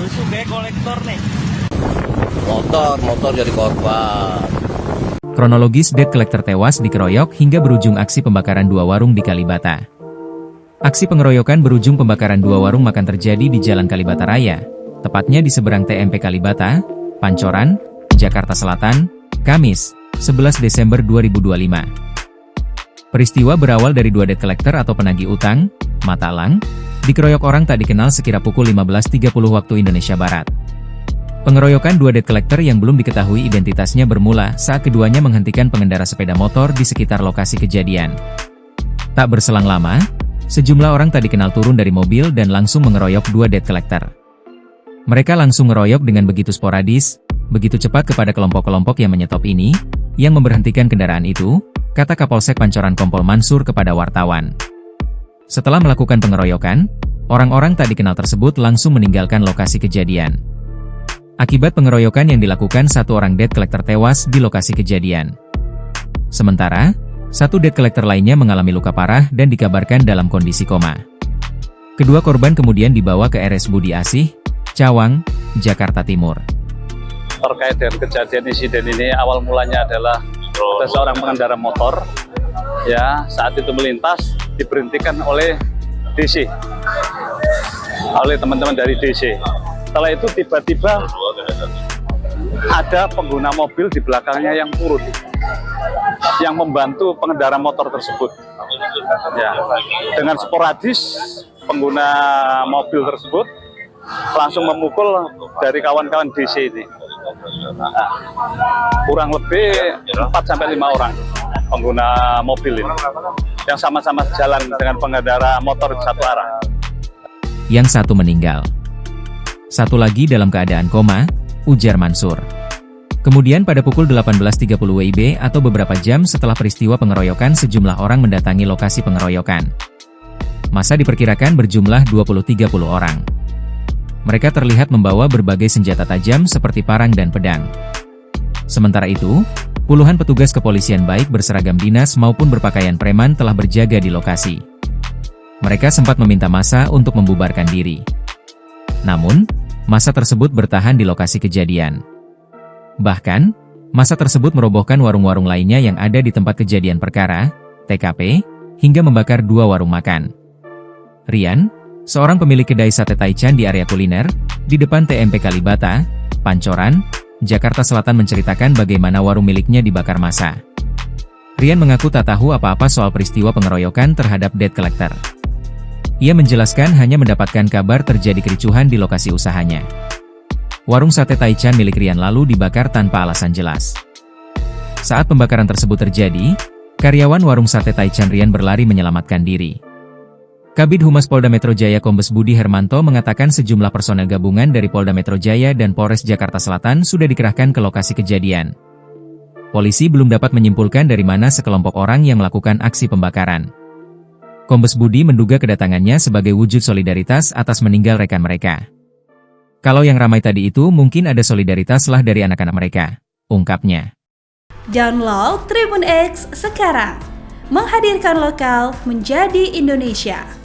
Tusuk kayak kolektor nih. Motor jadi korban. Kronologis debt collector tewas dikeroyok hingga berujung aksi pembakaran 2 warung di Kalibata. Aksi pengeroyokan berujung pembakaran 2 warung makan terjadi di Jalan Kalibata Raya, tepatnya di seberang TMP Kalibata, Pancoran, Jakarta Selatan, Kamis, 11 Desember 2025. Peristiwa berawal dari 2 debt collector atau penagih utang, Matalang, dikeroyok orang tak dikenal sekira pukul 15.30 waktu Indonesia Barat. Pengeroyokan 2 debt collector yang belum diketahui identitasnya bermula saat keduanya menghentikan pengendara sepeda motor di sekitar lokasi kejadian. Tak berselang lama, sejumlah orang tak dikenal turun dari mobil dan langsung mengeroyok 2 debt collector. Mereka langsung ngeroyok dengan begitu sporadis, begitu cepat kepada kelompok-kelompok yang menyetop ini, yang memberhentikan kendaraan itu, kata Kapolsek Pancoran Kompol Mansur kepada wartawan. Setelah melakukan pengeroyokan, orang-orang tak dikenal tersebut langsung meninggalkan lokasi kejadian. Akibat pengeroyokan yang dilakukan, 1 orang debt collector tewas di lokasi kejadian. Sementara, 1 debt collector lainnya mengalami luka parah dan dikabarkan dalam kondisi koma. Kedua korban kemudian dibawa ke RS Budi Asih, Cawang, Jakarta Timur. Terkait dengan kejadian insiden ini, awal mulanya adalah ada seorang pengendara motor, ya, saat itu melintas diberhentikan oleh DC, oleh teman-teman dari DC. Setelah itu tiba-tiba ada pengguna mobil di belakangnya yang turun, yang membantu pengendara motor tersebut. Ya, dengan sporadis pengguna mobil tersebut langsung memukul dari kawan-kawan DC ini. Nah, kurang lebih 4-5 orang pengguna mobil ini yang sama-sama jalan dengan pengendara motor satu arah. Yang satu meninggal. Satu lagi dalam keadaan koma, ujar Mansur. Kemudian pada pukul 18.30 WIB atau beberapa jam setelah peristiwa pengeroyokan, sejumlah orang mendatangi lokasi pengeroyokan. Massa diperkirakan berjumlah 20-30 orang. Mereka terlihat membawa berbagai senjata tajam seperti parang dan pedang. Sementara itu, puluhan petugas kepolisian baik berseragam dinas maupun berpakaian preman telah berjaga di lokasi. Mereka sempat meminta massa untuk membubarkan diri. Namun, massa tersebut bertahan di lokasi kejadian. Bahkan, massa tersebut merobohkan warung-warung lainnya yang ada di tempat kejadian perkara, TKP, hingga membakar 2 warung makan. Rian, seorang pemilik kedai sate Taichan di area kuliner, di depan TMP Kalibata, Pancoran, Jakarta Selatan menceritakan bagaimana warung miliknya dibakar massa. Rian mengaku tak tahu apa-apa soal peristiwa pengeroyokan terhadap debt collector. Ia menjelaskan hanya mendapatkan kabar terjadi kericuhan di lokasi usahanya. Warung sate Taichan milik Rian lalu dibakar tanpa alasan jelas. Saat pembakaran tersebut terjadi, karyawan warung sate Taichan Rian berlari menyelamatkan diri. Kabid Humas Polda Metro Jaya Kombes Budi Hermanto mengatakan sejumlah personel gabungan dari Polda Metro Jaya dan Polres Jakarta Selatan sudah dikerahkan ke lokasi kejadian. Polisi belum dapat menyimpulkan dari mana sekelompok orang yang melakukan aksi pembakaran. Kombes Budi menduga kedatangannya sebagai wujud solidaritas atas meninggal rekan mereka. Kalau yang ramai tadi itu mungkin ada solidaritas lah dari anak-anak mereka, ungkapnya. Download Tribun X sekarang, menghadirkan lokal menjadi Indonesia.